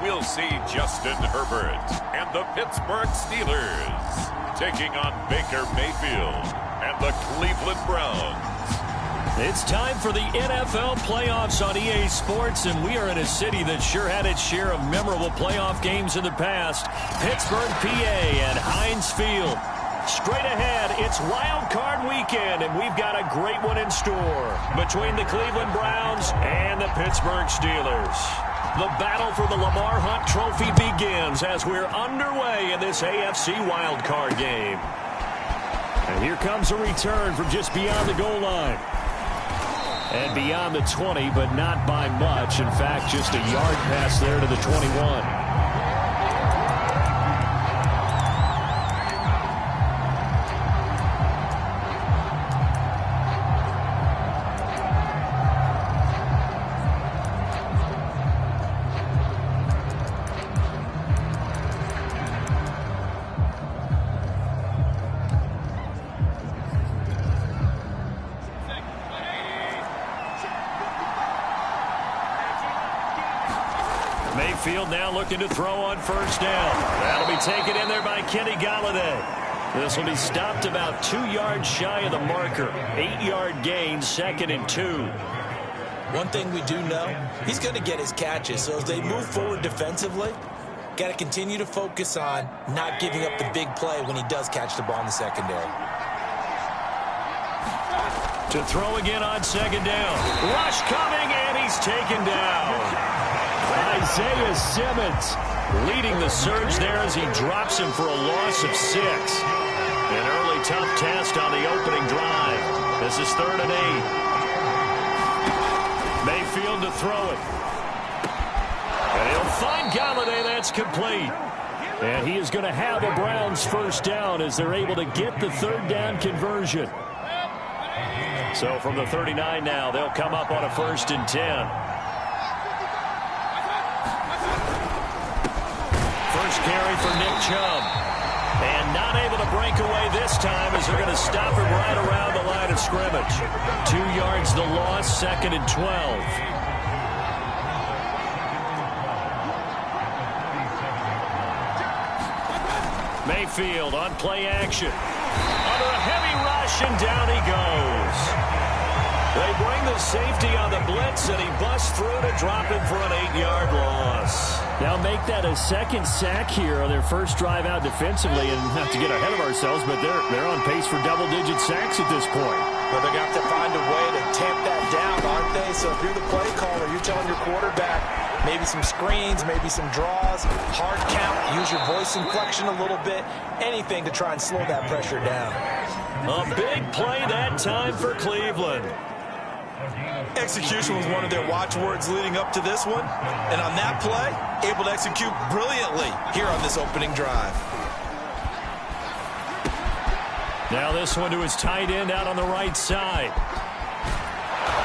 we'll see Justin Herbert and the Pittsburgh Steelers taking on Baker Mayfield and the Cleveland Browns. It's time for the NFL playoffs on EA Sports, and we are in a city that sure had its share of memorable playoff games in the past. Pittsburgh, PA, and Heinz Field. Straight ahead, it's Wild Card weekend, and we've got a great one in store between the Cleveland Browns and the Pittsburgh Steelers. The battle for the Lamar Hunt Trophy begins as we're underway in this AFC Wildcard game. And here comes a return from just beyond the goal line. And beyond the 20, but not by much. In fact, just a yard pass there to the 21. Mayfield now looking to throw on first down. That'll be taken in there by Kenny Golladay. This will be stopped about 2 yards shy of the marker. 8-yard gain, 2nd and 2. One thing we do know, he's going to get his catches. So as they move forward defensively, got to continue to focus on not giving up the big play when he does catch the ball in the secondary. To throw again on 2nd down. Rush coming, and he's taken down. Isaiah Simmons leading the surge there as he drops him for a loss of 6. An early tough test on the opening drive. This is 3rd and 8. Mayfield to throw it. And he'll find Golladay. That's complete. And he is going to have a Browns first down as they're able to get the 3rd down conversion. So from the 39 now, they'll come up on a 1st and 10. First carry for Nick Chubb. And not able to break away this time as they're going to stop him right around the line of scrimmage. 2 yards the loss, 2nd and 12. Mayfield on play action. Under a heavy rush, and down he goes. They bring the safety on the blitz, and he busts through to drop him for an 8-yard loss. Now make that a 2nd sack here on their first drive out defensively, and not to get ahead of ourselves, but they're on pace for double-digit sacks at this point. But they're going to have to find a way to tamp that down, aren't they? So if you're the play caller, you're telling your quarterback maybe some screens, maybe some draws, hard count, use your voice inflection a little bit, anything to try and slow that pressure down. A big play that time for Cleveland. Execution was one of their watchwords leading up to this one. And on that play, able to execute brilliantly here on this opening drive. Now this one to his tight end out on the right side.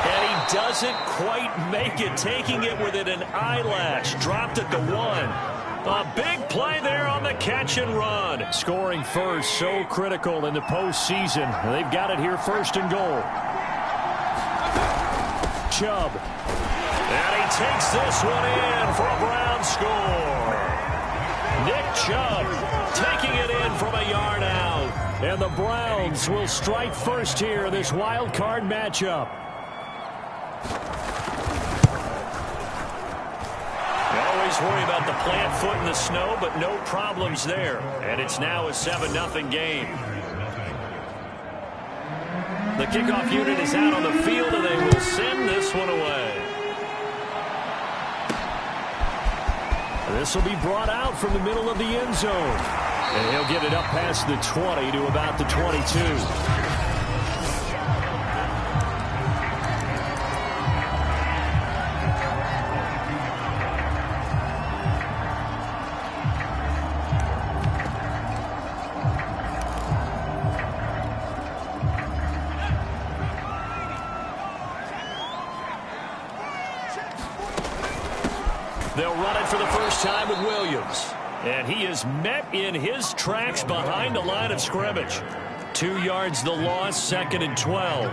And he doesn't quite make it, taking it within an eyelash. Dropped at the 1. A big play there on the catch and run. Scoring first, so critical in the postseason. They've got it here, 1st and goal. Chubb. And he takes this one in for a Brown score. Nick Chubb taking it in from a yard out. And the Browns will strike first here in this wild card matchup. You always worry about the plant foot in the snow, but no problems there. And it's now a 7-0 game. The kickoff unit is out on the field, and they will send this one away. This will be brought out from the middle of the end zone. And he'll get it up past the 20 to about the 22. They'll run it for the first time with Williams. And he is met in his tracks behind the line of scrimmage. 2 yards the loss, 2nd and 12.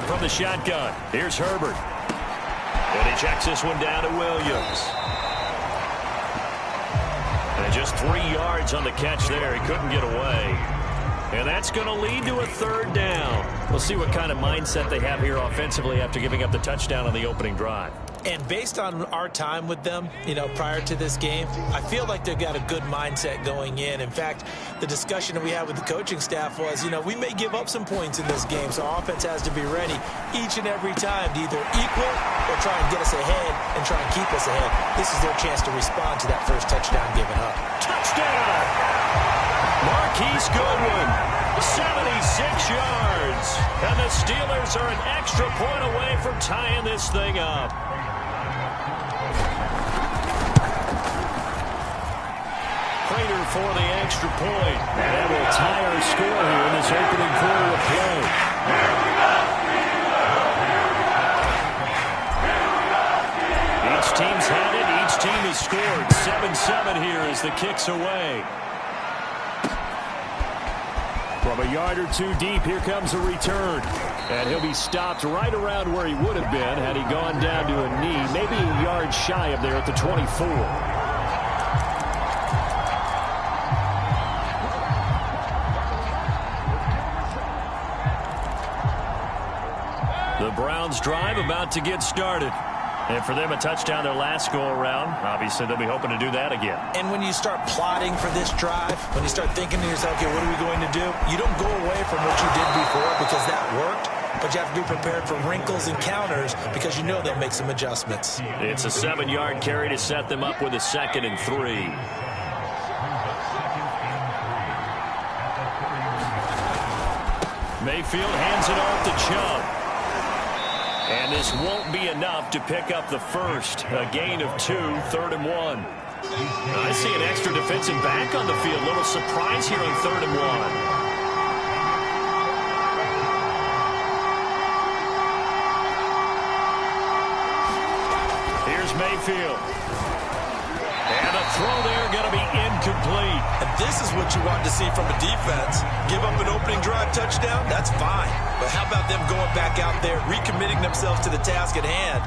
From the shotgun, here's Herbert. And he checks this one down to Williams. And just 3 yards on the catch there. He couldn't get away. And that's going to lead to a third down. We'll see what kind of mindset they have here offensively after giving up the touchdown on the opening drive. And based on our time with them, prior to this game, I feel like they've got a good mindset going in. In fact, the discussion that we had with the coaching staff was, we may give up some points in this game, so our offense has to be ready each and every time to either equal or try and get us ahead and try and keep us ahead. This is their chance to respond to that first touchdown given up. Touchdown! Marquise Goodwin, 76 yards. And the Steelers are an extra point away from tying this thing up. Prater for the extra point. And that will tie our score here in this opening quarter of play. Each team's had it. Each team has scored. 7-7 here as the kick's away. From a yard or two deep, here comes a return. And he'll be stopped right around where he would have been had he gone down to a knee, maybe a yard shy of there at the 24. The Browns drive about to get started. And for them, a touchdown their last go-around. Obviously, they'll be hoping to do that again. And when you start plotting for this drive, when you start thinking to yourself, okay, what are we going to do? You don't go away from what you did before because that worked, but you have to be prepared for wrinkles and counters because you know they'll make some adjustments. It's a 7-yard carry to set them up with a 2nd and 3. Mayfield hands it off to Chubb. And this won't be enough to pick up the first. A gain of 2, 3rd and 1. I see an extra defensive back on the field. Little surprise here on 3rd and 1. Here's Mayfield. And a throw there going to be incomplete. And this is what you want to see from a defense. Give up an opening drive touchdown, that's fine. But how about them going back out there, recommitting themselves to the task at hand,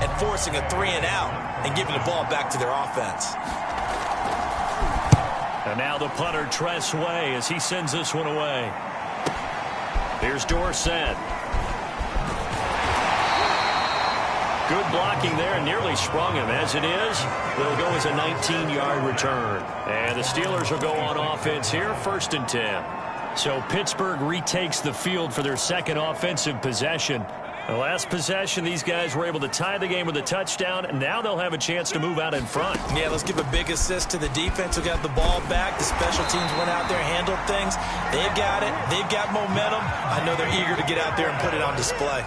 and forcing a 3-and-out and giving the ball back to their offense. And now the punter, Tress Way, as he sends this one away. Here's Dorsett. Good blocking there and nearly sprung him. As it is, they'll go as a 19-yard return. And the Steelers will go on offense here, 1st and 10. So Pittsburgh retakes the field for their second offensive possession. The last possession, these guys were able to tie the game with a touchdown, and now they'll have a chance to move out in front. Yeah, let's give a big assist to the defense who got the ball back. The special teams went out there and handled things. They've got it. They've got momentum. I know they're eager to get out there and put it on display.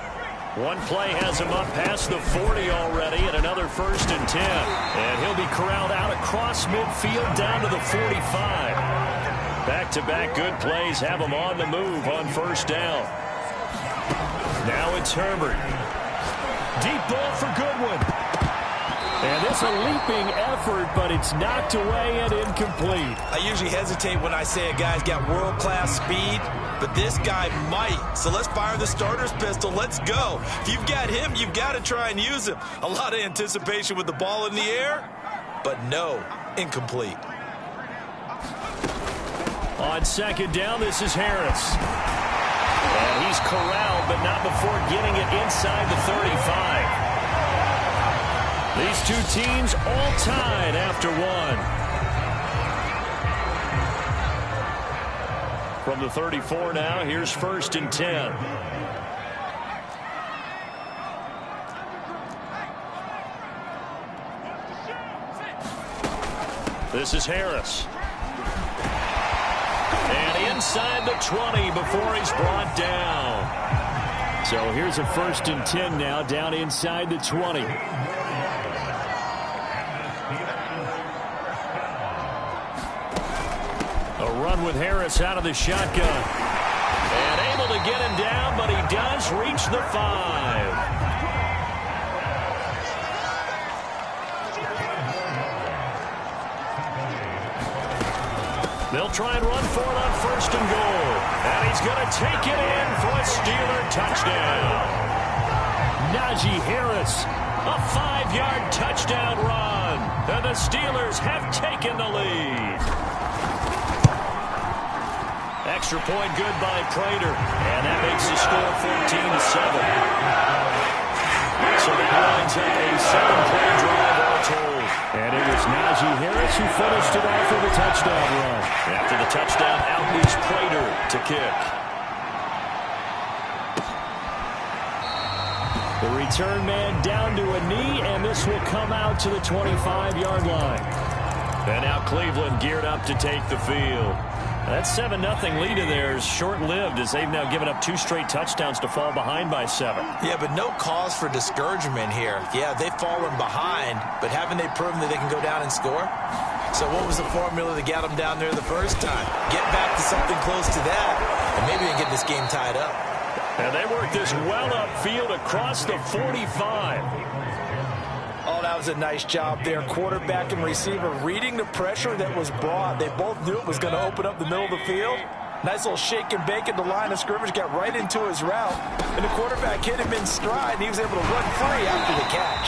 One play has him up past the 40 already, and another 1st and 10. And he'll be corralled out across midfield down to the 45. Back-to-back good plays have him on the move on 1st down. Now it's Herbert. Deep ball for Goodwin. And this a leaping effort, but it's knocked away and incomplete. I usually hesitate when I say a guy's got world-class speed, but this guy might. So let's fire the starter's pistol. Let's go. If you've got him, you've got to try and use him. A lot of anticipation with the ball in the air, but no, incomplete. On 2nd down, this is Harris. And he's corralled, but not before getting it inside the 35. These two teams all tied after one. From the 34 now, here's 1st and 10. This is Harris. And inside the 20 before he's brought down. So here's a 1st and 10 now, down inside the 20. A run with Harris out of the shotgun. And able to get him down, but he does reach the 5. They'll try and run for it on 1st and goal. And he's going to take it in for a Steeler touchdown. Najee Harris, a 5-yard touchdown run. And the Steelers have taken the lead. Extra point good by Prater. And that makes the score 14-7. So that lines up a 7-play drive all told. And it was Najee Harris who finished it off with a touchdown run. After the touchdown, out is Prater to kick. The return man down to a knee, and this will come out to the 25-yard line. And now Cleveland geared up to take the field. That 7-0 lead of theirs short-lived as they've now given up 2 straight touchdowns to fall behind by 7. Yeah, but no cause for discouragement here. Yeah, they've fallen behind, but haven't they proven that they can go down and score? So what was the formula that got them down there the first time? Get back to something close to that, and maybe they can get this game tied up. And they work this well upfield across the 45. Oh, that was a nice job there. Quarterback and receiver reading the pressure that was brought. They both knew it was going to open up the middle of the field. Nice little shake and bake at the line of scrimmage, got right into his route. And the quarterback hit him in stride, and he was able to run free after the catch.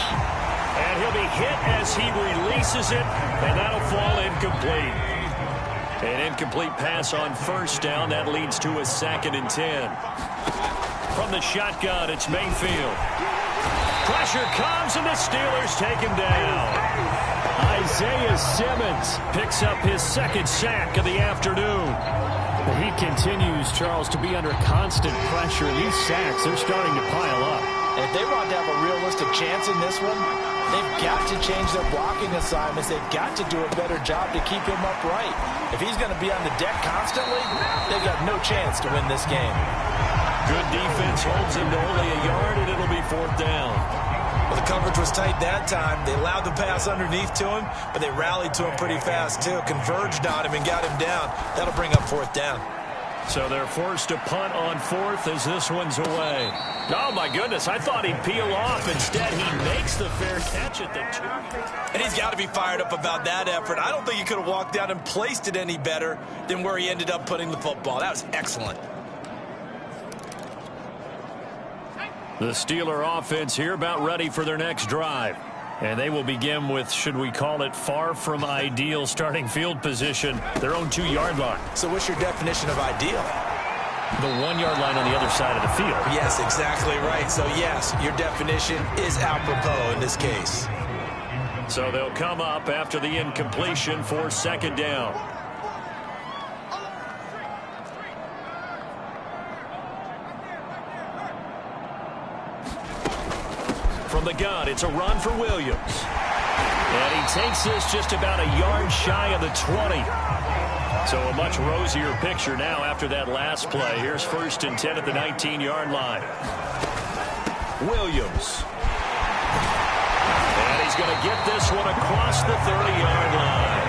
And he'll be hit as he releases it, and that'll fall incomplete. An incomplete pass on 1st down. That leads to a 2nd and 10. From the shotgun, it's Mayfield. Pressure comes, and the Steelers take him down. Isaiah Simmons picks up his 2nd sack of the afternoon. He continues, Charles, to be under constant pressure. These sacks, they're starting to pile up. And if they want to have a realistic chance in this one, they've got to change their blocking assignments. They've got to do a better job to keep him upright. If he's going to be on the deck constantly, they've got no chance to win this game. Good defense holds him to only a yard, and it'll be 4th down. Well, the coverage was tight that time. They allowed the pass underneath to him, but they rallied to him pretty fast, too. Converged on him and got him down. That'll bring up 4th down. So they're forced to punt on 4th as this one's away. Oh, my goodness. I thought he'd peel off. Instead, he makes the fair catch at the 2. And he's got to be fired up about that effort. I don't think he could have walked down and placed it any better than where he ended up putting the football. That was excellent. The Steeler offense here about ready for their next drive. And they will begin with, should we call it, far from ideal starting field position, their own 2-yard line. So what's your definition of ideal? The 1-yard line on the other side of the field. Yes, exactly right. So, yes, your definition is apropos in this case. So they'll come up after the incompletion for 2nd down. From the gun, it's a run for Williams. And he takes this just about a yard shy of the 20. So a much rosier picture now after that last play. Here's 1st and 10 at the 19-yard line. Williams. And he's going to get this one across the 30-yard line.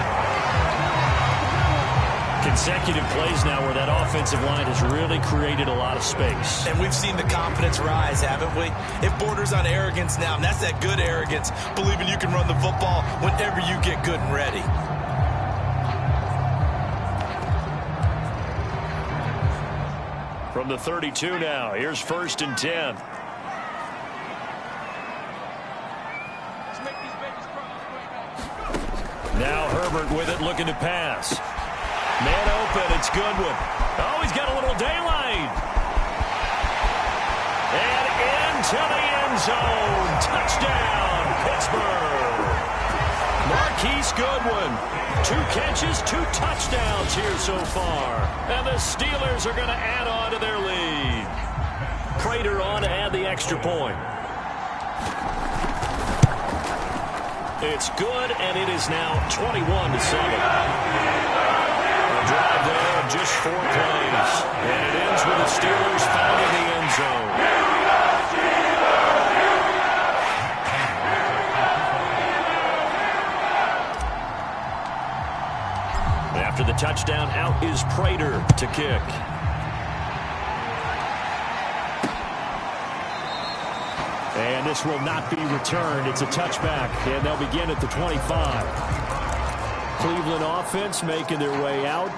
Consecutive plays now where that offensive line has really created a lot of space. And we've seen the confidence rise, haven't we? It borders on arrogance now, and that's that good arrogance, believing you can run the football whenever you get good and ready. From the 32 now, here's 1st and 10. Now Herbert with it, looking to pass. Man open, it's Goodwin. Oh, he's got a little daylight. And into the end zone. Touchdown, Pittsburgh. Marquise Goodwin. 2 catches, 2 touchdowns here so far. And the Steelers are going to add on to their lead. Prater on to add the extra point. It's good, and it is now 21-7. Drive there of just 4 plays. And it ends with the Steelers finding the end zone. After the touchdown, out is Prater to kick. And this will not be returned. It's a touchback, and they'll begin at the 25. Cleveland offense making their way out.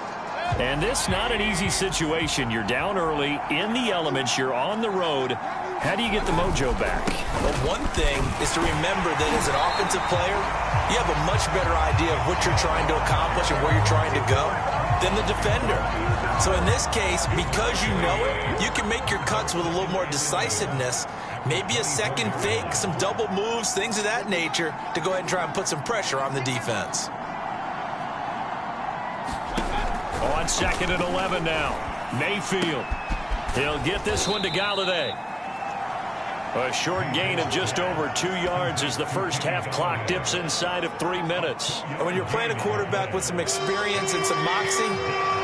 And this not an easy situation. You're down early, in the elements, you're on the road. How do you get the mojo back? Well, one thing is to remember that as an offensive player, you have a much better idea of what you're trying to accomplish and where you're trying to go than the defender. So in this case, because you know it, you can make your cuts with a little more decisiveness, maybe a second fake, some double moves, things of that nature, to go ahead and try and put some pressure on the defense. On 2nd and 11 now. Mayfield. He'll get this one to Galladay. A short gain of just over 2 yards as the first half clock dips inside of 3 minutes. When you're playing a quarterback with some experience and some moxie,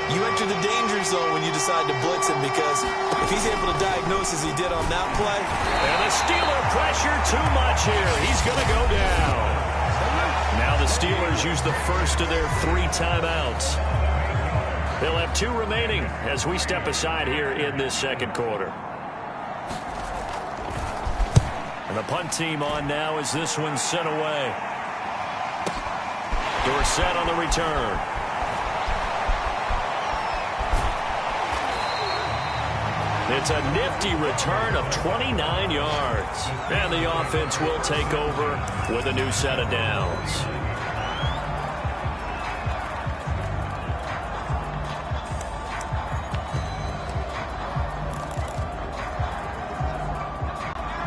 you enter the danger zone when you decide to blitz him, because if he's able to diagnose as he did on that play. And the Steeler pressure too much here. He's going to go down. Now the Steelers use the first of their 3 timeouts. They'll have 2 remaining as we step aside here in this second quarter. And the punt team on now as this one's sent away. Dorsett on the return. It's a nifty return of 29 yards. And the offense will take over with a new set of downs.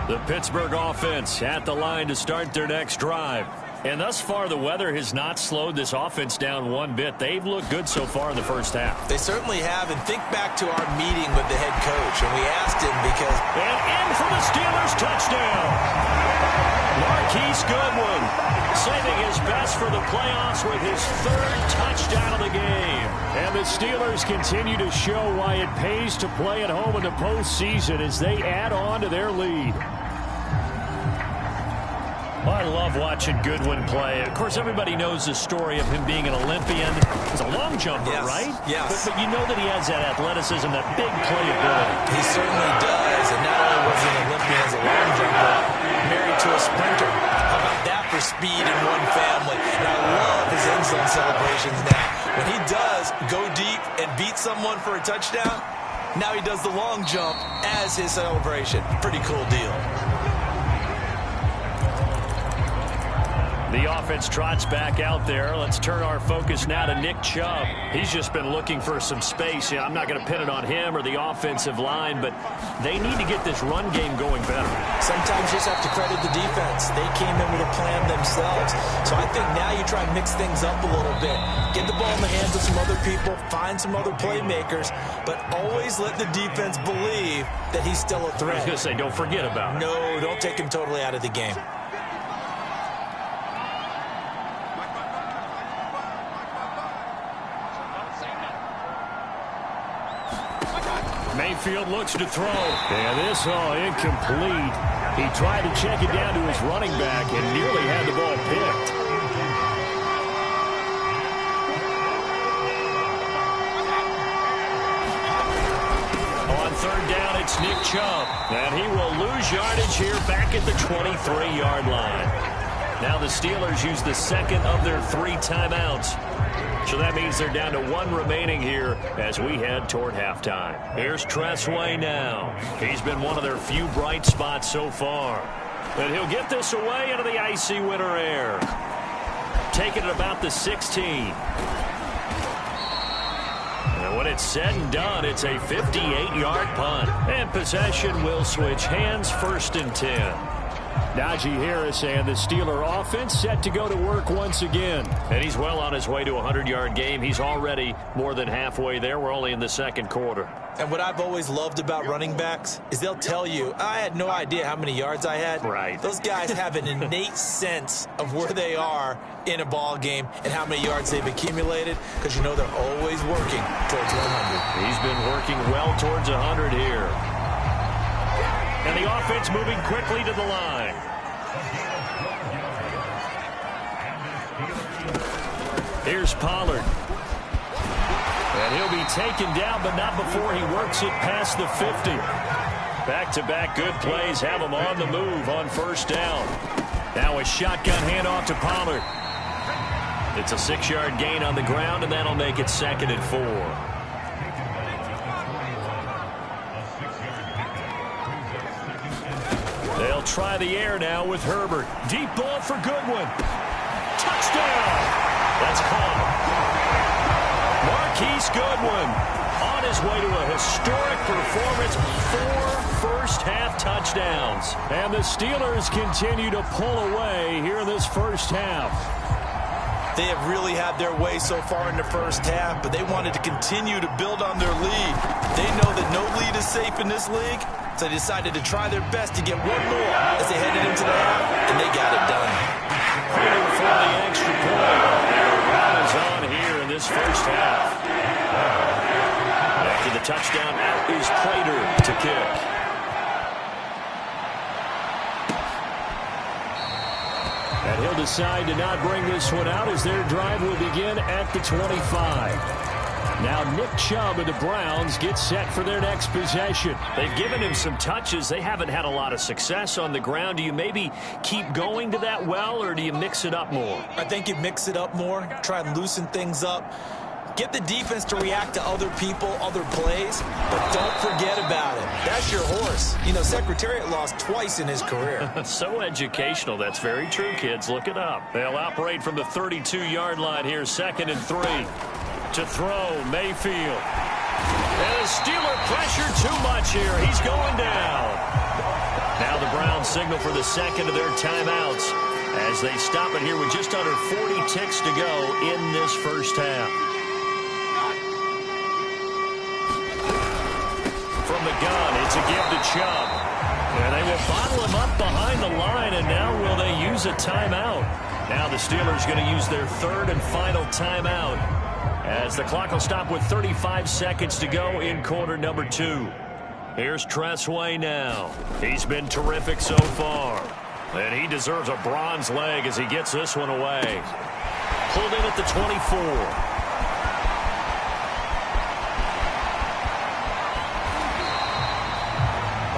The Pittsburgh offense at the line to start their next drive. And thus far, the weather has not slowed this offense down one bit. They've looked good so far in the first half. They certainly have. And think back to our meeting with the head coach. And we asked him because... And in for the Steelers touchdown. Marquise Goodwin saving his best for the playoffs with his 3rd touchdown of the game. And the Steelers continue to show why it pays to play at home in the postseason as they add on to their lead. I love watching Goodwin play. Of course, everybody knows the story of him being an Olympian. He's a long jumper, yes, right? Yes. But you know that he has that athleticism, that big playability. He certainly does. And not only was he an Olympian as a long jumper, married to a sprinter. How about that for speed in one family? And I love his end zone celebrations now. When he does go deep and beat someone for a touchdown, now he does the long jump as his celebration. Pretty cool deal. The offense trots back out there. Let's turn our focus now to Nick Chubb. He's just been looking for some space. I'm not going to pin it on him or the offensive line, but they need to get this run game going better. Sometimes you just have to credit the defense. They came in with a plan themselves. So I think now you try and mix things up a little bit. Get the ball in the hands of some other people, find some other playmakers, but always let the defense believe that he's still a threat. I was going to say, don't forget about it. No, don't take him totally out of the game. Mayfield looks to throw. And this all incomplete. He tried to check it down to his running back and nearly had the ball picked. On 3rd down, it's Nick Chubb. And he will lose yardage here back at the 23-yard line. Now the Steelers use the 2nd of their 3 timeouts. So that means they're down to 1 remaining here as we head toward halftime. Here's Tressway now. He's been one of their few bright spots so far. And he'll get this away into the icy winter air. Taking it about the 16. And when it's said and done, it's a 58-yard punt. And possession will switch hands, 1st and 10. Najee Harris and the Steeler offense set to go to work once again. And he's well on his way to a 100-yard game. He's already more than halfway there. We're only in the 2nd quarter. And what I've always loved about running backs is they'll tell you, I had no idea how many yards I had. Right. Those guys have an innate sense of where they are in a ball game and how many yards they've accumulated, because you know they're always working towards 100. He's been working well towards 100 here. And the offense moving quickly to the line. Here's Pollard. And he'll be taken down, but not before he works it past the 50. Back-to-back good plays have him on the move on 1st down. Now a shotgun handoff to Pollard. It's a 6-yard gain on the ground, and that'll make it 2nd and 4. They'll try the air now with Herbert. Deep ball for Goodwin. Touchdown! That's caught. Marquise Goodwin on his way to a historic performance. 4 first-half touchdowns. And the Steelers continue to pull away here in this first half. They have really had their way so far in the first half, but they wanted to continue to build on their lead. They know that no lead is safe in this league, so they decided to try their best to get one more as they headed into the half, and they got it done. Prater for the extra point. And the round is on here in this first half. After the touchdown, out is Prater to kick. And he'll decide to not bring this one out as their drive will begin at the 25. Now Nick Chubb and the Browns get set for their next possession. They've given him some touches. They haven't had a lot of success on the ground. Do you maybe keep going to that well, or do you mix it up more? I think you mix it up more, try and loosen things up. Get the defense to react to other people, other plays, but don't forget about it. That's your horse. You know, Secretariat lost twice in his career. So educational. That's very true, kids. Look it up. They'll operate from the 32-yard line here, 2nd and 3. To throw, Mayfield. And the Steeler pressure too much here. He's going down. Now the Browns signal for the second of their timeouts as they stop it here with just under 40 ticks to go in this first half. From the gun, it's a give to Chubb. And they will bottle him up behind the line, and now will they use a timeout? Now the Steelers going to use their 3rd and final timeout as the clock will stop with 35 seconds to go in quarter number 2. Here's Tressway now. He's been terrific so far. And he deserves a bronze leg as he gets this one away. Pulled in at the 24.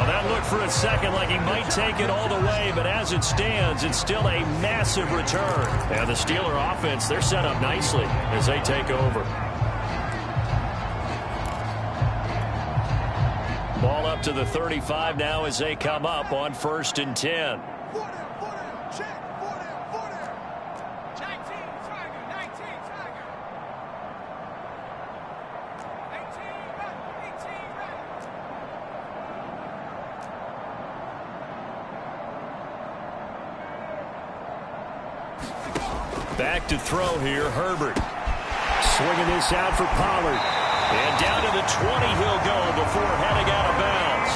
That looked for a second like he might take it all the way, but as it stands, it's still a massive return. And the Steeler offense, they're set up nicely as they take over. Ball up to the 35 now as they come up on 1st and 10. Back to throw here, Herbert. Swinging this out for Pollard. And down to the 20 he'll go before heading out of bounds.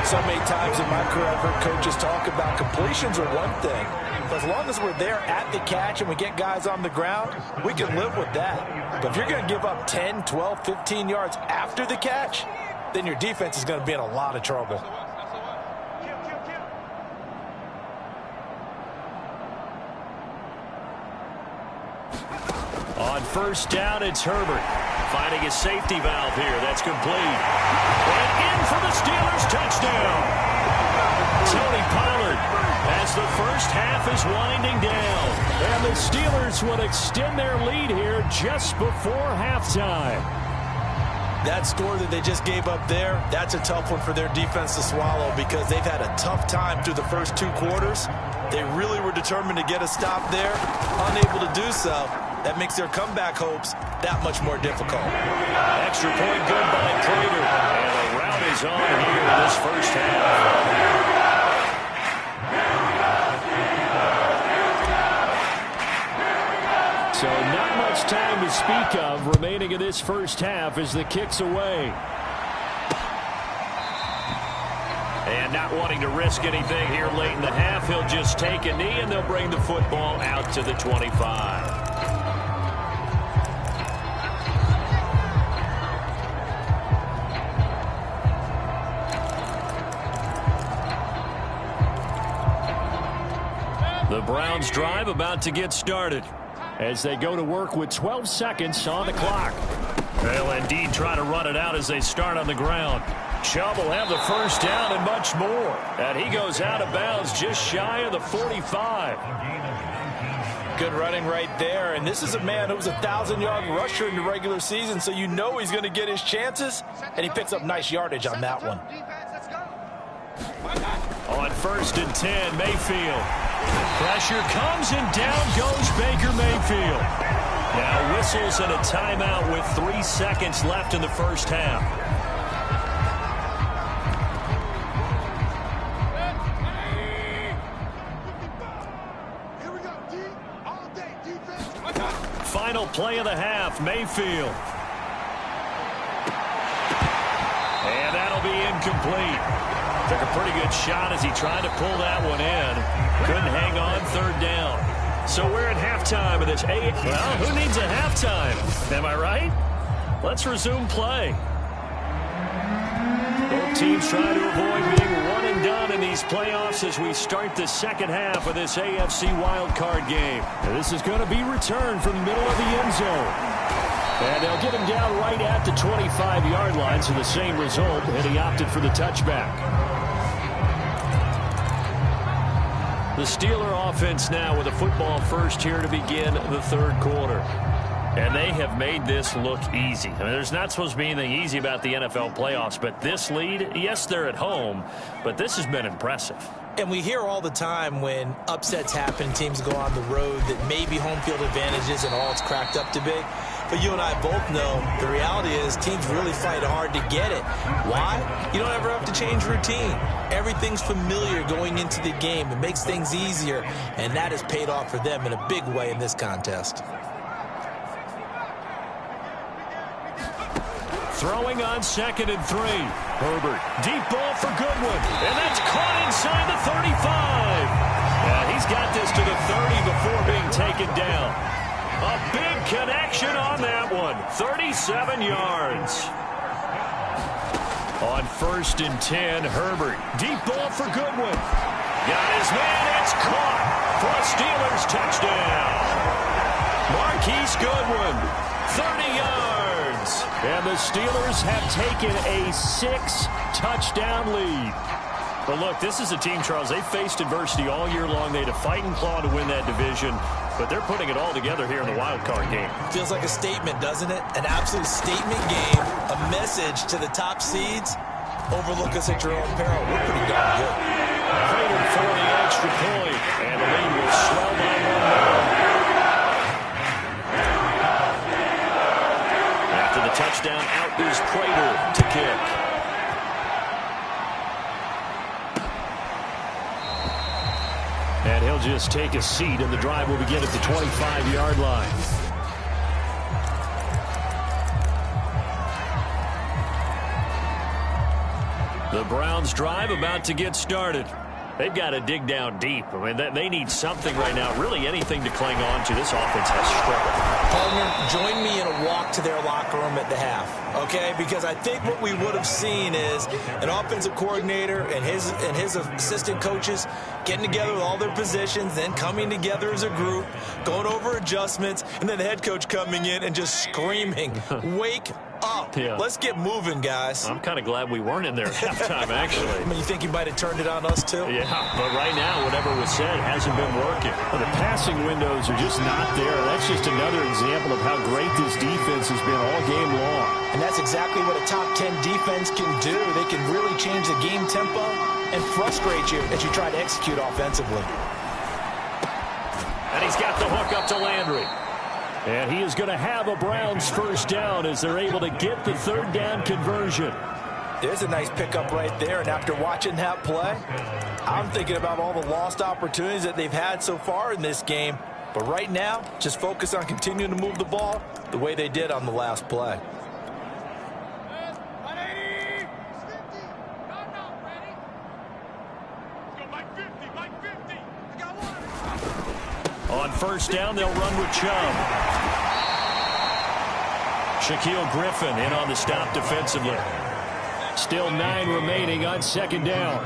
So many times in my career I've heard coaches talk about completions are one thing. But as long as we're there at the catch and we get guys on the ground, we can live with that. But if you're going to give up 10, 12, 15 yards after the catch, then your defense is going to be in a lot of trouble. On 1st down, it's Herbert finding his safety valve here. That's complete. And in for the Steelers touchdown. Tony Pollard as the first half is winding down. And the Steelers would extend their lead here just before halftime. That score that they just gave up there, that's a tough one for their defense to swallow because they've had a tough time through the first 2 quarters. They really were determined to get a stop there, unable to do so. That makes their comeback hopes that much more difficult. Extra point good by Prater. And the rout is on here in this first half. So not much time to speak of remaining in this first half as the kick's away. And not wanting to risk anything here late in the half, he'll just take a knee and they'll bring the football out to the 25. The Browns drive about to get started as they go to work with 12 seconds on the clock. They'll indeed try to run it out as they start on the ground. Chubb will have the first down and much more. And he goes out of bounds just shy of the 45. Good running right there. And this is a man who was a 1,000-yard rusher in the regular season, so you know he's going to get his chances. And he picks up nice yardage on that one. On 1st and 10, Mayfield. Pressure comes and down goes Baker Mayfield. Now whistles and a timeout with 3 seconds left in the first half. Final play of the half, Mayfield. And that'll be incomplete. Took a pretty good shot as he tried to pull that one in. Couldn't hang on 3rd down. So we're at halftime of this. Well, who needs a halftime? Am I right? Let's resume play. Both teams trying to avoid being one and done in these playoffs as we start the second half of this AFC Wildcard game. And this is going to be returned from the middle of the end zone. And they'll get him down right at the 25-yard line, so the same result, and he opted for the touchback. The Steeler offense now with a football first here to begin the 3rd quarter. And they have made this look easy. I mean, there's not supposed to be anything easy about the NFL playoffs, but this lead, yes, they're at home, but this has been impressive. And we hear all the time when upsets happen, teams go on the road, that maybe home field advantage isn't all it's cracked up to be. But you and I both know the reality is teams really fight hard to get it. Why? You don't ever have to change routine. Everything's familiar going into the game. It makes things easier, and that has paid off for them in a big way in this contest. Throwing on 2nd and 3. Herbert. Deep ball for Goodwin. And that's caught inside the 35. Yeah, he's got this to the 30 before being taken down. A big connection on that one. 37 yards. On 1st and 10, Herbert. Deep ball for Goodwin. Got his man. It's caught for a Steelers touchdown. Marquise Goodwin. 30 yards. And the Steelers have taken a 6-touchdown lead. But look, this is a team, Charles, they faced adversity all year long. They had to fight and claw to win that division, but they're putting it all together here in the wild card game. Feels like a statement, doesn't it? An absolute statement game, a message to the top seeds. Overlook us at your own peril. We're pretty darn good. Cratered for the extra point, and the lead will swell by 1 more. After the touchdown, out is Prater to kick. And he'll just take a seat, and the drive will begin at the 25-yard line. The Browns drive about to get started. They've got to dig down deep. I mean, they need something right now, really anything to cling on to. This offense has struggled. Partner, join me in a walk to their locker room at the half, okay? Because I think what we would have seen is an offensive coordinator and his assistant coaches getting together with all their positions, then coming together as a group, going over adjustments, and then the head coach coming in and just screaming, wake up. Yeah. Let's get moving, guys. I'm kind of glad we weren't in there at halftime, actually. I mean, you think he might have turned it on us, too? Yeah, but right now, whatever was said hasn't been working. Well, the passing windows are just not there. That's just another example of how great this defense has been all game long. And that's exactly what a top 10 defense can do. They can really change the game tempo and frustrate you as you try to execute offensively. And he's got the hook up to Landry. And he is going to have a Browns first down as they're able to get the 3rd down conversion. There's a nice pickup right there, and after watching that play, I'm thinking about all the lost opportunities that they've had so far in this game. But right now, just focus on continuing to move the ball the way they did on the last play. On 1st down, they'll run with Chubb. Shaquille Griffin in on the stop defensively. Still 9 remaining on 2nd down.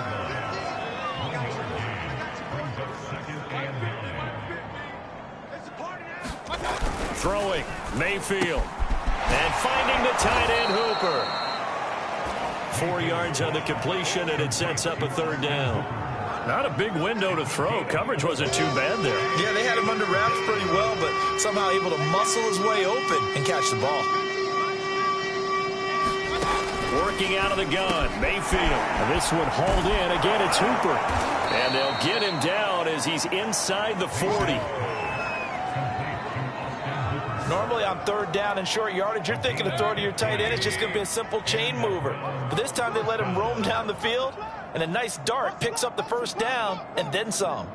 Throwing, Mayfield. And finding the tight end, Hooper. 4 yards on the completion, and it sets up a 3rd down. Not a big window to throw. Coverage wasn't too bad there. Yeah, they had him under wraps pretty well, but somehow able to muscle his way open and catch the ball. Working out of the gun, Mayfield. And this one hauled in. Again, it's Hooper. And they'll get him down as he's inside the 40. Normally on third down and short yardage, you're thinking to throw to your tight end. It's just going to be a simple chain mover. But this time they let him roam down the field, and a nice dart picks up the first down and then some.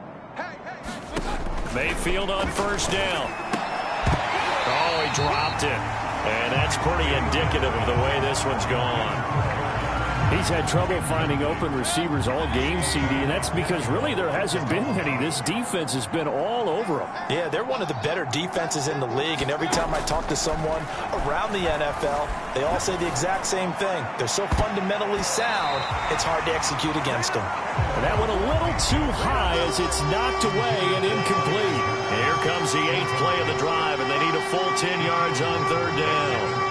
Mayfield on first down. Oh, he dropped it. And that's pretty indicative of the way this one's gone. He's had trouble finding open receivers all game, CD, and that's because really there hasn't been many. This defense has been all over him. Yeah, they're one of the better defenses in the league, and every time I talk to someone around the NFL, they all say the exact same thing. They're so fundamentally sound, it's hard to execute against them. And that went a little too high as it's knocked away and incomplete. Here comes the 8th play of the drive, and they need a full 10 yards on third down.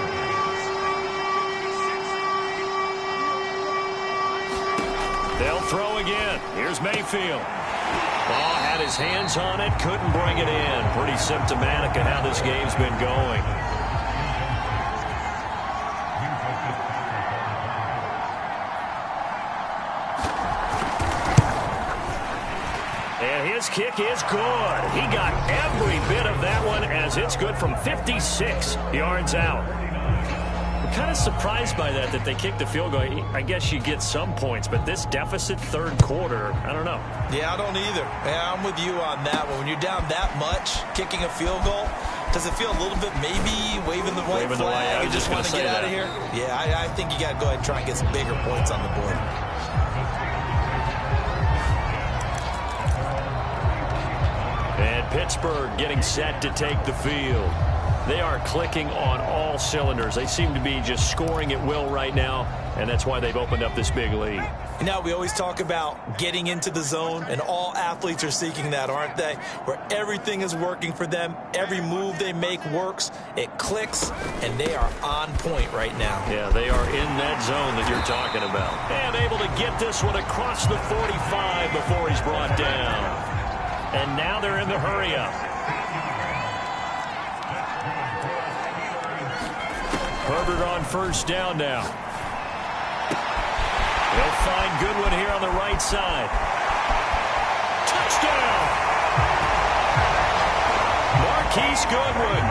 They'll throw again. Here's Mayfield. Oh, had his hands on it, couldn't bring it in. Pretty symptomatic of how this game's been going. And his kick is good. He got every bit of that one as it's good from 56 yards out. I'm kind of surprised by that they kicked the field goal. I guess you get some points, but this deficit third quarter, I don't know. Yeah, I don't either. Yeah, I'm with you on that one. When you're down that much, kicking a field goal, does it feel a little bit maybe waving the white flag? You just want to get out of here? Yeah, I think you got to go ahead and try and get some bigger points on the board. And Pittsburgh getting set to take the field. They are clicking on all cylinders. They seem to be just scoring at will right now, and that's why they've opened up this big lead. Now, we always talk about getting into the zone, and all athletes are seeking that, aren't they? Where everything is working for them. Every move they make works. It clicks, and they are on point right now. Yeah, they are in that zone that you're talking about. And able to get this one across the 45 before he's brought down. And now they're in the hurry-up. Herbert on first down now. He'll find Goodwin here on the right side. Touchdown! Marquise Goodwin,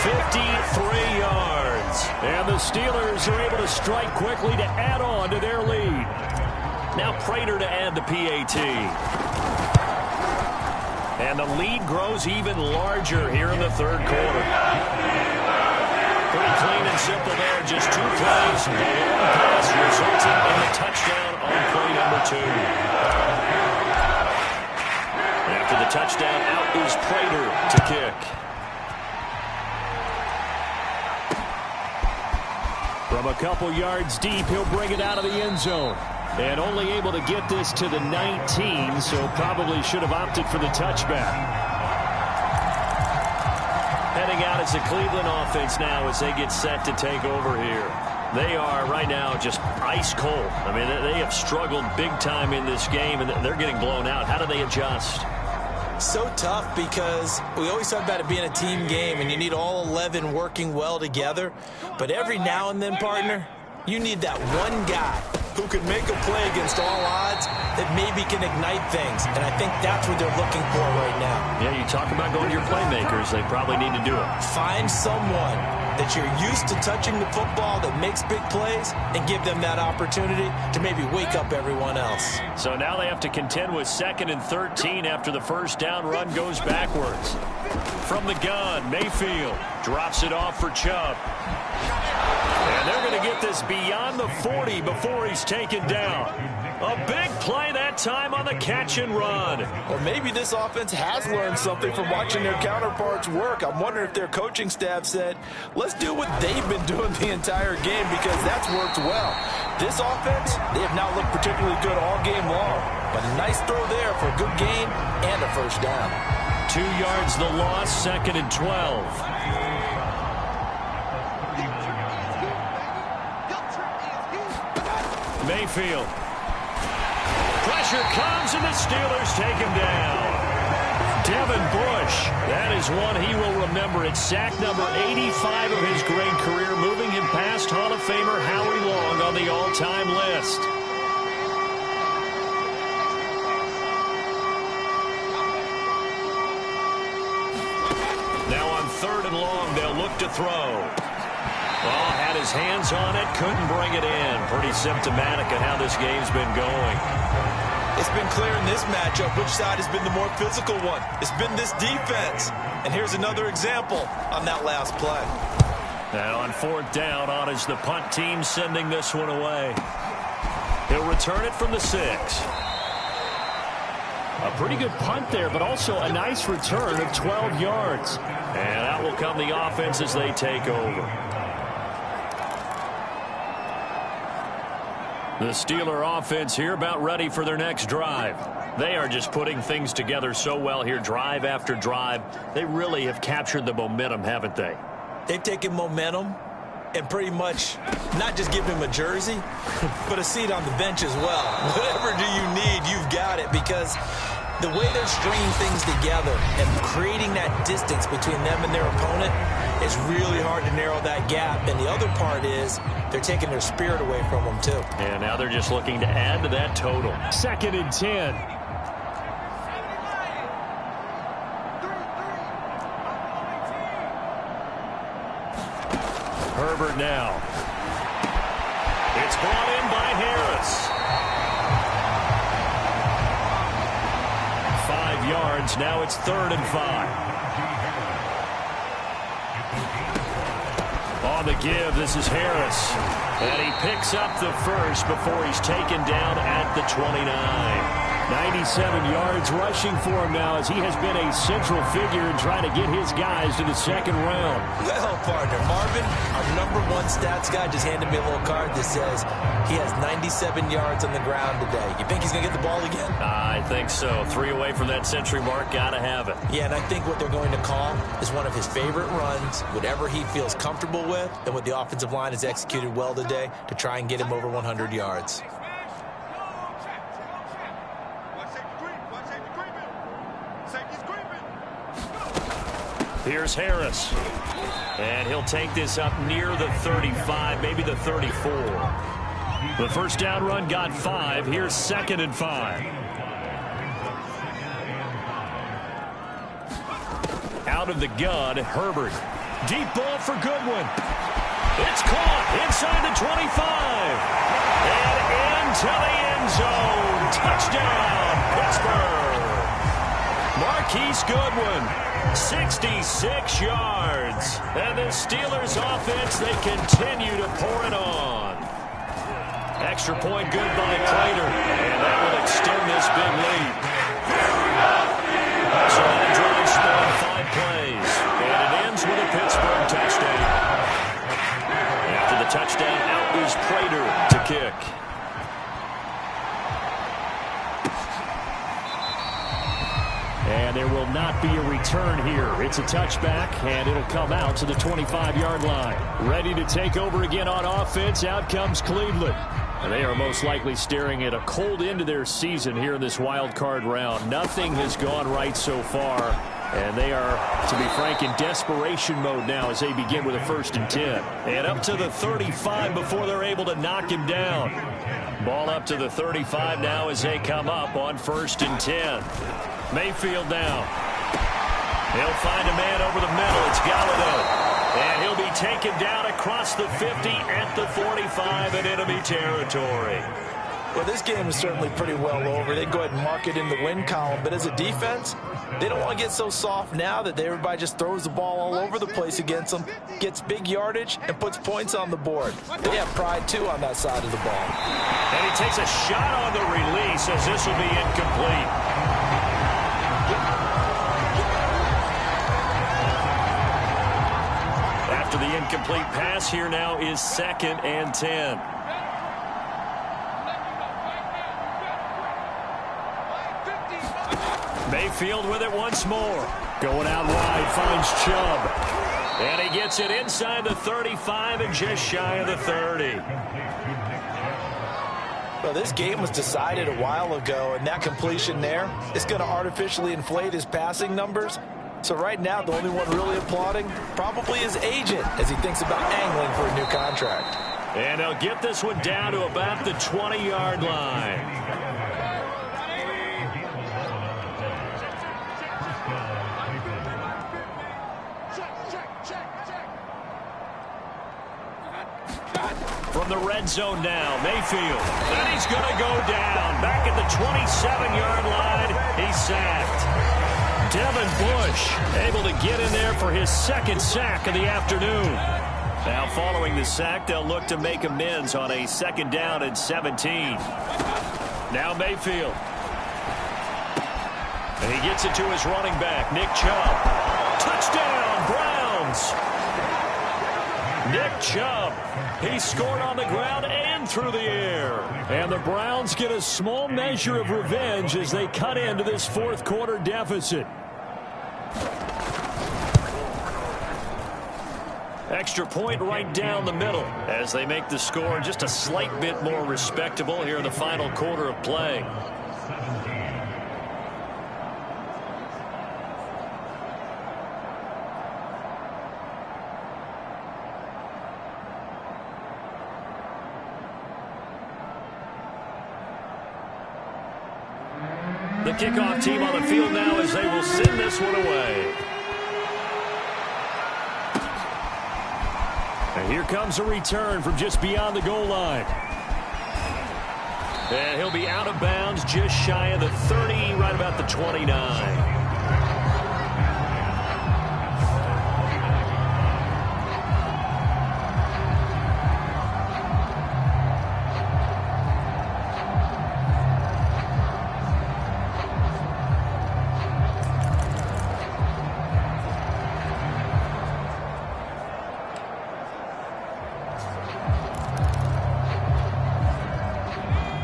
53 yards. And the Steelers are able to strike quickly to add on to their lead. Now Prater to add the PAT. And the lead grows even larger here in the third quarter. Pretty clean and simple there. Just 2 plays. The long pass resulting in the touchdown on play number 2. After the touchdown, out is Prater to kick. From a couple yards deep, he'll bring it out of the end zone. And only able to get this to the 19, so probably should have opted for the touchback. Heading out as the Cleveland offense now as they get set to take over here. They are right now just ice cold. I mean, they have struggled big time in this game, and they're getting blown out. How do they adjust? So tough because we always talk about it being a team game, and you need all 11 working well together. But every now and then, partner, you need that one guy who could make a play against all odds that maybe can ignite things. And I think that's what they're looking for right now. Yeah, you talk about going to your playmakers. They probably need to do it. Find someone that you're used to touching the football that makes big plays and give them that opportunity to maybe wake up everyone else. So now they have to contend with 2nd and 13 after the first down run goes backwards. From the gun, Mayfield drops it off for Chubb. And they're going to get this beyond the 40 before he's taken down. A big play that time on the catch and run. Or maybe this offense has learned something from watching their counterparts work. I'm wondering if their coaching staff said, let's do what they've been doing the entire game because that's worked well. This offense, they have not looked particularly good all game long. But a nice throw there for a good gain and a first down. 2 yards the loss, 2nd and 12. Mayfield. Pressure comes, and the Steelers take him down. Devin Bush, that is one he will remember. It's sack number 85 of his great career, moving him past Hall of Famer Howie Long on the all-time list. Now on 3rd and long, they'll look to throw. Oh, had his hands on it, couldn't bring it in. Pretty symptomatic of how this game's been going. It's been clear in this matchup which side has been the more physical one. It's been this defense. And here's another example on that last play. And on 4th down, on is the punt team sending this one away. He'll return it from the 6. A pretty good punt there, but also a nice return of 12 yards. And out will come the offense as they take over. The Steeler offense here about ready for their next drive. They are just putting things together so well here, drive after drive. They really have captured the momentum, haven't they? They've taken momentum and pretty much not just give him a jersey, but a seat on the bench as well. Whatever do you need, you've got it, because the way they're stringing things together and creating that distance between them and their opponent is really hard to narrow that gap. And the other part is they're taking their spirit away from them, too. And now they're just looking to add to that total. 2nd and 10. Herbert now. It's brought in by Harris. 5 yards. Now it's 3rd and 5. On the give, this is Harris. And he picks up the first before he's taken down at the 29. 97 yards rushing for him now, as he has been a central figure in trying to get his guys to the 2nd round. Well, partner, Marvin, our #1 stats guy just handed me a little card that says he has 97 yards on the ground today. You think he's going to get the ball again? I think so. 3 away from that century mark. Got to have it. Yeah, and I think what they're going to call is one of his favorite runs, whatever he feels comfortable with, and what the offensive line has executed well today to try and get him over 100 yards. Here's Harris. And he'll take this up near the 35, maybe the 34. The first down run got 5. Here's 2nd and 5. Out of the gun, Herbert. Deep ball for Goodwin. It's caught inside the 25. And into the end zone. Touchdown, Pittsburgh. Marquise Goodwin. 66 yards. And the Steelers offense, they continue to pour it on. Extra point good by Prater. And that will extend this big lead. So that drive spanned 5 plays. And it ends with a Pittsburgh touchdown. After the touchdown, out is Prater to kick. And there will not be a return here. It's a touchback, and it'll come out to the 25-yard line. Ready to take over again on offense. Out comes Cleveland. And they are most likely staring at a cold end to their season here in this wild card round. Nothing has gone right so far. And they are, to be frank, in desperation mode now as they begin with a 1st and 10. And up to the 35 before they're able to knock him down. Ball up to the 35 now as they come up on 1st and 10. Mayfield now. He'll find a man over the middle. It's Galladay. And he'll be taken down across the 50 at the 45 in enemy territory. Well, this game is certainly pretty well over. They go ahead and mark it in the win column. But as a defense, they don't want to get so soft now that everybody just throws the ball all over the place against them, gets big yardage, and puts points on the board. They have pride, too, on that side of the ball. And he takes a shot on the release as this will be incomplete. After the incomplete pass, here now is 2nd and 10. Mayfield with it once more. Going out wide, finds Chubb. And he gets it inside the 35 and just shy of the 30. Well, this game was decided a while ago, and that completion there is going to artificially inflate his passing numbers. So right now, the only one really applauding probably his agent as he thinks about angling for a new contract. And they'll get this one down to about the 20-yard line. From the red zone now, Mayfield. And he's going to go down. Back at the 27-yard line, he's sacked. Devin Bush able to get in there for his second sack of the afternoon. Now following the sack, they'll look to make amends on a 2nd down and 17. Now Mayfield. And he gets it to his running back, Nick Chubb. Touchdown, Browns! Nick Chubb. He scored on the ground and through the air. And the Browns get a small measure of revenge as they cut into this 4th quarter deficit. Extra point right down the middle as they make the score just a slight bit more respectable here in the final quarter of play. The kickoff team on the field now as they will send this one away. And here comes a return from just beyond the goal line. And he'll be out of bounds just shy of the 30, right about the 29.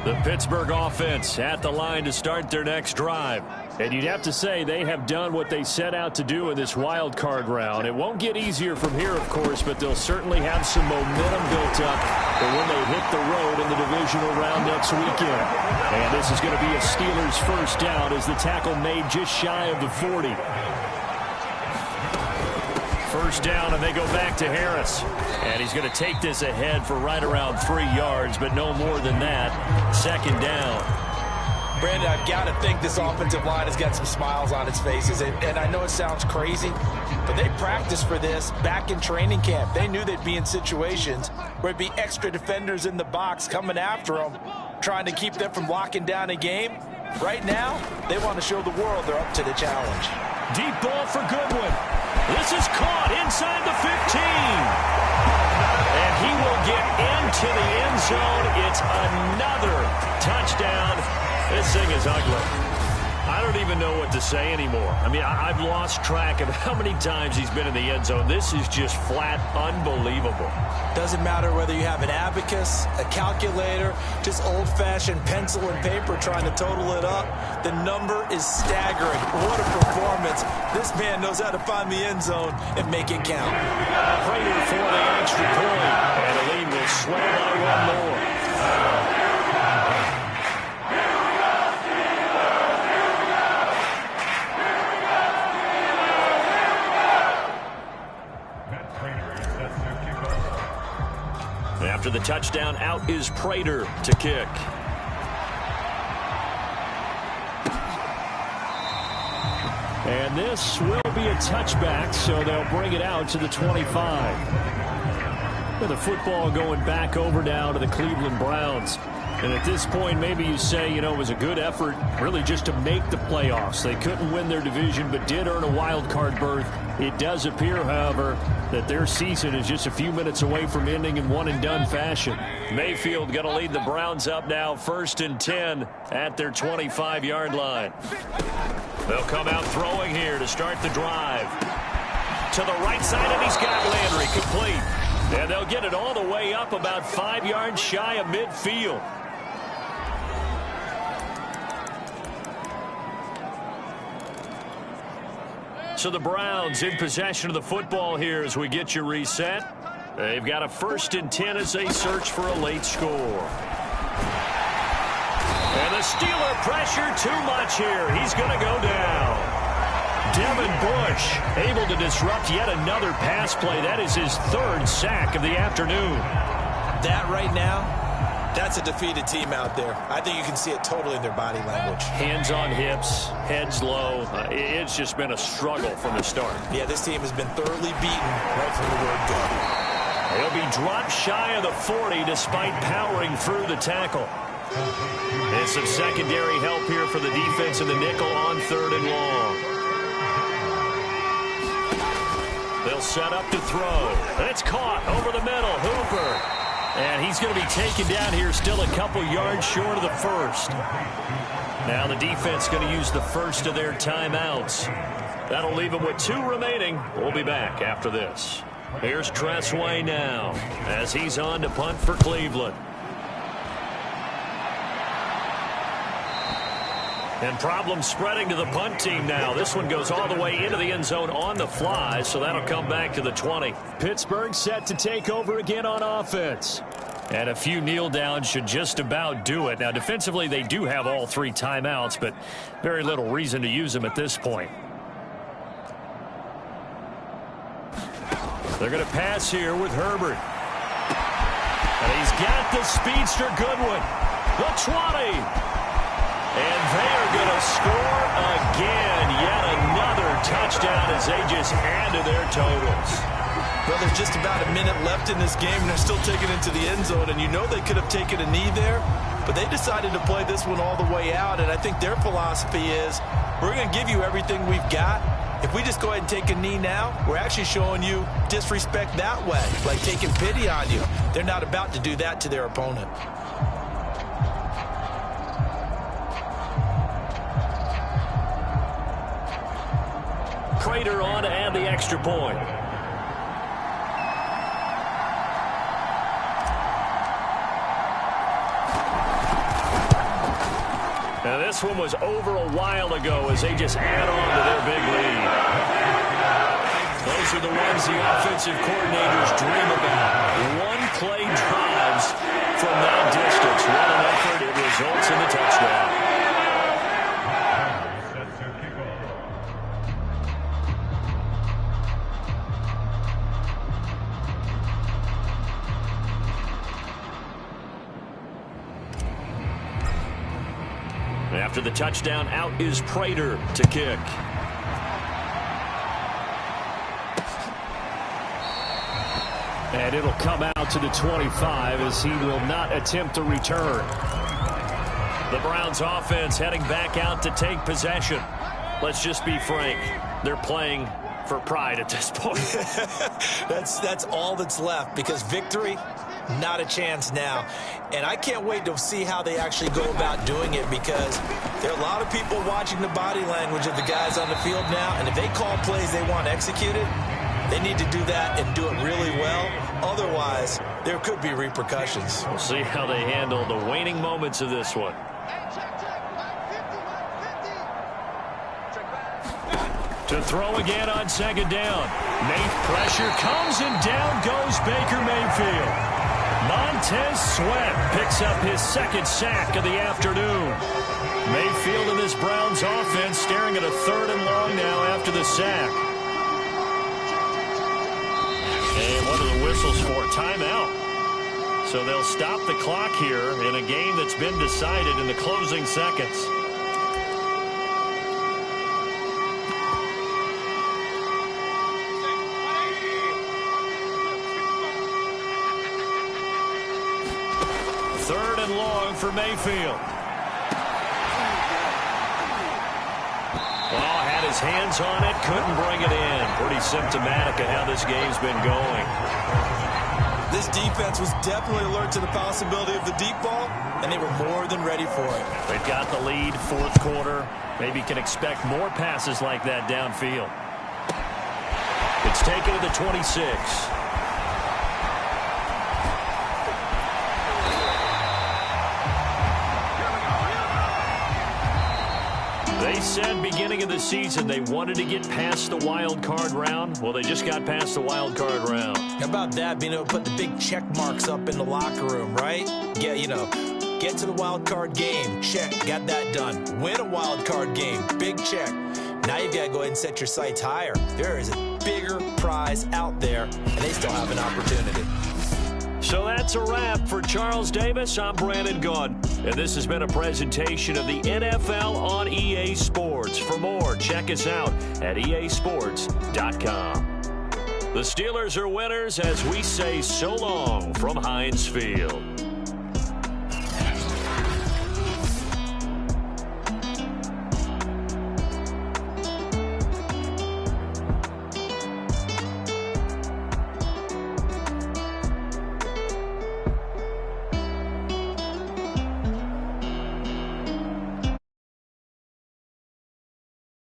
The Pittsburgh offense at the line to start their next drive. And you'd have to say they have done what they set out to do in this wild card round. It won't get easier from here, of course, but they'll certainly have some momentum built up for when they hit the road in the divisional round next weekend. And this is going to be a Steelers first down as the tackle made just shy of the 40. First down, and they go back to Harris. And he's going to take this ahead for right around 3 yards, but no more than that. 2nd down. Brandon, I've got to think this offensive line has got some smiles on its faces. And I know it sounds crazy, but they practiced for this back in training camp. They knew they'd be in situations where it'd be extra defenders in the box coming after them, trying to keep them from locking down a game. Right now, they want to show the world they're up to the challenge. Deep ball for Goodwin. This is caught inside the 15. And he will get into the end zone. It's another touchdown. This thing is ugly. I don't even know what to say anymore. I mean, I've lost track of how many times he's been in the end zone. This is just flat unbelievable. Doesn't matter whether you have an abacus, a calculator, just old-fashioned pencil and paper trying to total it up. The number is staggering. What a performance. This man knows how to find the end zone and make it count. Prater for the extra point. And the lead will swell by one more. After the touchdown, out is Prater to kick. And this will be a touchback, so they'll bring it out to the 25. With the football going back over now to the Cleveland Browns. And at this point, maybe you say, you know, it was a good effort really just to make the playoffs. They couldn't win their division, but did earn a wild card berth. It does appear, however, that their season is just a few minutes away from ending in one-and-done fashion. Mayfield going to lead the Browns up now, 1st and 10 at their 25-yard line. They'll come out throwing here to start the drive. To the right side, and he's got Landry complete. And they'll get it all the way up about 5 yards shy of midfield. So the Browns in possession of the football here as we get you reset. They've got a 1st and 10 as they search for a late score. Steeler pressure too much here. He's going to go down. Devin Bush able to disrupt yet another pass play. That is his third sack of the afternoon. That right now, that's a defeated team out there. I think you can see it totally in their body language. Hands on hips, heads low. It's just been a struggle from the start. Yeah, this team has been thoroughly beaten right from the word go. He'll be dropped shy of the 40 despite powering through the tackle. And some secondary help here for the defense in the nickel on 3rd and long. They'll set up to throw. And it's caught over the middle. Hooper. And he's going to be taken down here still a couple yards short of the first. Now the defense going to use the first of their timeouts. That'll leave them with 2 remaining. We'll be back after this. Here's Tressway now as he's on to punt for Cleveland. And problems spreading to the punt team now. This one goes all the way into the end zone on the fly, so that'll come back to the 20. Pittsburgh set to take over again on offense. And a few kneel downs should just about do it. Now, defensively, they do have all 3 timeouts, but very little reason to use them at this point. They're going to pass here with Herbert. And he's got the speedster Goodwin. The 20. And they are going to score again. Yet another touchdown as they just add to their totals. Well, there's just about a minute left in this game, and they're still taking it to the end zone. And you know they could have taken a knee there, but they decided to play this one all the way out. And I think their philosophy is, we're going to give you everything we've got. If we just go ahead and take a knee now, we're actually showing you disrespect that way, like taking pity on you. They're not about to do that to their opponent. Prater on to add the extra point. Now this one was over a while ago as they just add on to their big lead. Those are the ones the offensive coordinators dream about. One-play drives from that distance. What an effort. It results in the touchdown. After the touchdown, out is Prater to kick. And it'll come out to the 25 as he will not attempt a return. The Browns offense heading back out to take possession. Let's just be frank. They're playing for pride at this point. That's all that's left, because victory, not a chance now. And I can't wait to see how they actually go about doing it, because there are a lot of people watching the body language of the guys on the field now, and if they call plays they want executed, they need to do that and do it really well. Otherwise, there could be repercussions. We'll see how they handle the waning moments of this one. To throw again on 2nd down. Pressure comes, and down goes Baker Mayfield. Montez Sweat picks up his 2nd sack of the afternoon. Mayfield and this Browns offense staring at a 3rd and long now after the sack. And what are the whistles for? Timeout. So they'll stop the clock here in a game that's been decided in the closing seconds. Third and long for Mayfield. Oh, had his hands on it, couldn't bring it in. Pretty symptomatic of how this game's been going. This defense was definitely alert to the possibility of the deep ball, and they were more than ready for it. They've got the lead, 4th quarter. Maybe can expect more passes like that downfield. It's taken to the 26. They said beginning of the season they wanted to get past the wild card round. Well, they just got past the wild card round. How about that, being able to put the big check marks up in the locker room, right? Get Get to the wild card game. Check. Got that done. Win a wild card game. Big check. Now you've got to go ahead and set your sights higher. There is a bigger prize out there, and they still have an opportunity. So that's a wrap for Charles Davis. I'm Brandon Gaudin, and this has been a presentation of the NFL on EA Sports. For more, check us out at easports.com. The Steelers are winners as we say so long from Heinz Field.